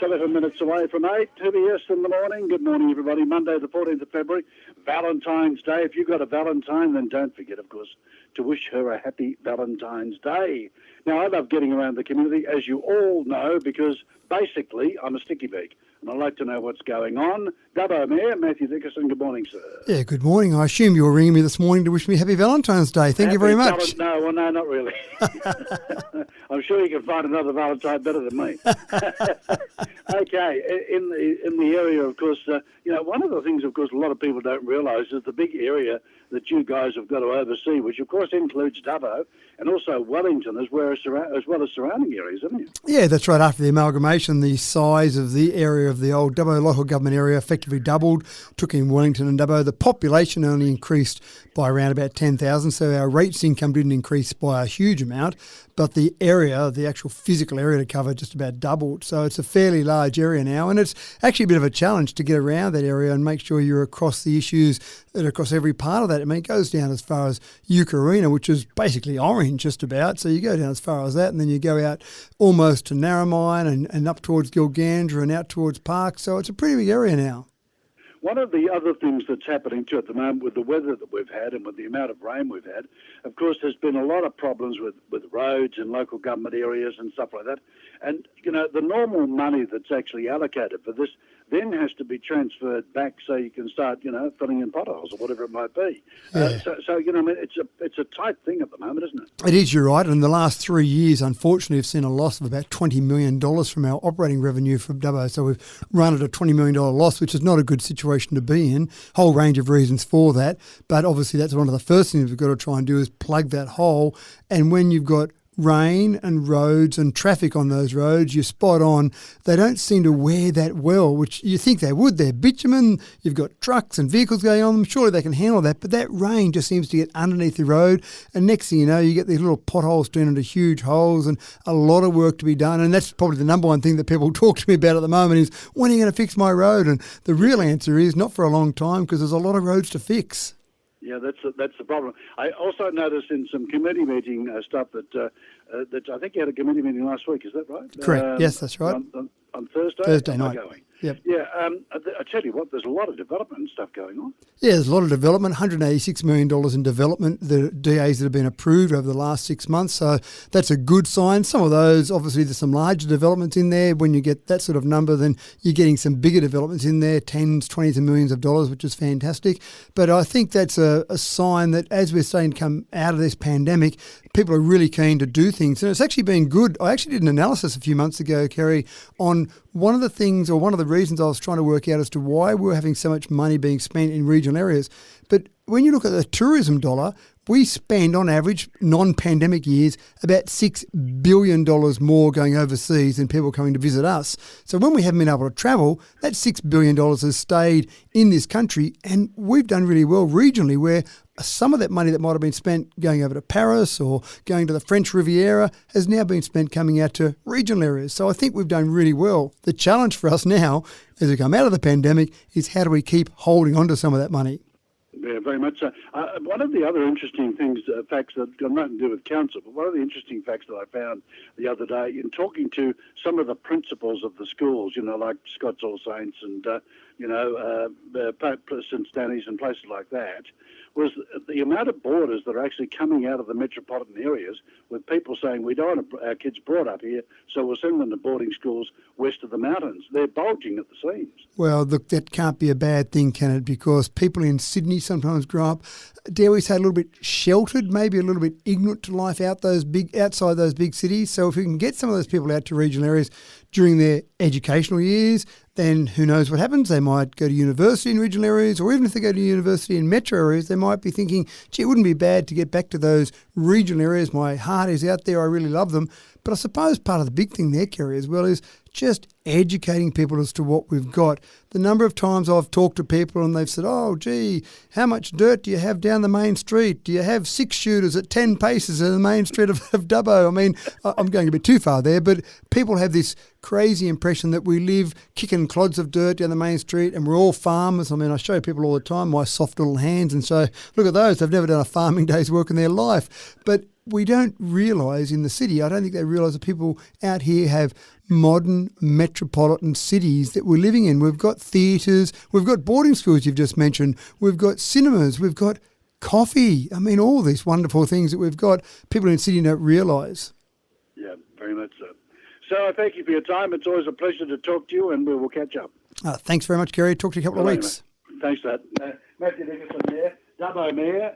11 minutes away from 8, TBS in the morning. Good morning, everybody. Monday, the 14th of February, Valentine's Day. If you've got a Valentine, then don't forget, of course, to wish her a happy Valentine's Day. Now, I love getting around the community, as you all know, because basically I'm a sticky beak, and I like to know what's going on. Dubbo Mayor, Matthew Dickerson, good morning, sir. Yeah, good morning. I assume you were ringing me this morning to wish me happy Valentine's Day. Thank you very much. No, not really. I'm sure you can find another Valentine better than me. Okay, in the area, of course, one of the things, of course, a lot of people don't realise is the big area that you guys have got to oversee, which, of course, includes Dubbo and also Wellington as well as surrounding areas, isn't it? Yeah, that's right. After the amalgamation, the size of the area of the old Dubbo local government area effectively doubled, took in Wellington and Dubbo. The population only increased by around about 10,000, so our rates income didn't increase by a huge amount, but the area, the actual physical area to cover, just about doubled. So it's a fairly large area now, and it's actually a bit of a challenge to get around that area and make sure you're across the issues that are across every part of that. I mean, it goes down as far as Eukarina, which is basically orange just about. So you go down as far as that, and then you go out almost to Narromine and up towards Gilgandra and out towards Park. So it's a pretty big area now. One of the other things that's happening too at the moment with the weather that we've had and with the amount of rain we've had, of course, there's been a lot of problems with roads in local government areas and stuff like that. And, the normal money that's actually allocated for this then has to be transferred back so you can start, filling in potholes or whatever it might be. Yeah. It's a tight thing at the moment, isn't it? It is, you're right. And in the last 3 years, unfortunately, we've seen a loss of about $20 million from our operating revenue from Dubbo. So we've run at a $20 million loss, which is not a good situation to be in. Whole range of reasons for that. But obviously, that's one of the first things we've got to try and do is plug that hole. And when you've got rain and roads and traffic on those roads, you're spot on. They don't seem to wear that well, which you think they would. They're bitumen, you've got trucks and vehicles going on them. Surely they can handle that, but that rain just seems to get underneath the road, and next thing you know, you get these little potholes turned into huge holes and a lot of work to be done. And that's probably the number one thing that people talk to me about at the moment is, when are you going to fix my road? And the real answer is not for a long time, because there's a lot of roads to fix. Yeah, that's the problem. I also noticed in some committee meeting stuff that I think you had a committee meeting last week. Is that right? Correct. Yes, that's right. On Thursday. Thursday night. Yep. Yeah. I tell you what, there's a lot of development and stuff going on. Yeah, there's a lot of development. $186 million in development, the DAs that have been approved over the last 6 months. So that's a good sign. Some of those, obviously, there's some larger developments in there. When you get that sort of number, then you're getting some bigger developments in there, tens, 20s of millions of dollars, which is fantastic. But I think that's a sign that as we're starting to come out of this pandemic, people are really keen to do things. And it's actually been good. I actually did an analysis a few months ago, Kerry, on one of the things, or one of the reasons I was trying to work out as to why we're having so much money being spent in regional areas. But when you look at the tourism dollar, we spend on average, non-pandemic years, about $6 billion more going overseas than people coming to visit us. So when we haven't been able to travel, that $6 billion has stayed in this country, and we've done really well regionally, where some of that money that might have been spent going over to Paris or going to the French Riviera has now been spent coming out to regional areas. So I think we've done really well. The challenge for us now, as we come out of the pandemic, is how do we keep holding on to some of that money? Yeah, very much so. One of the other interesting things, facts that got nothing to do with council, but one of the interesting facts that I found the other day in talking to some of the principals of the schools, like Scots All Saints and, St Stanley's and places like that, was the amount of boarders that are actually coming out of the metropolitan areas with people saying, we don't want our kids brought up here, so we'll send them to boarding schools west of the mountains. They're bulging at the seams. Well, look, that can't be a bad thing, can it? Because people in Sydney sometimes grow up, dare we say, a little bit sheltered, maybe a little bit ignorant to life outside those big cities. So if we can get some of those people out to regional areas during their educational years, then who knows what happens? They might go to university in regional areas, or even if they go to university in metro areas, they might be thinking, gee, it wouldn't be bad to get back to those regional areas. My heart is out there. I really love them. But I suppose part of the big thing there, Kerry, as well, is just educating people as to what we've got. The number of times I've talked to people and they've said, oh, gee, how much dirt do you have down the main street? Do you have 6-shooters at 10 paces in the main street of Dubbo? I mean, I'm going a bit too far there, but people have this crazy impression that we live kicking clods of dirt down the main street and we're all farmers. I mean, I show people all the time my soft little hands and say, look at those, they've never done a farming day's work in their life. But we don't realise in the city, I don't think they realise that people out here have modern metropolitan cities that we're living in. We've got theatres, we've got boarding schools you've just mentioned, we've got cinemas, we've got coffee. I mean, all these wonderful things that we've got, people in Sydney don't realise. Yeah, very much so. So thank you for your time. It's always a pleasure to talk to you, and we will catch up. Thanks very much, Gary. Talk to you in a couple of weeks. Thanks for that. Matthew Nicholson there, Dubbo Mayor.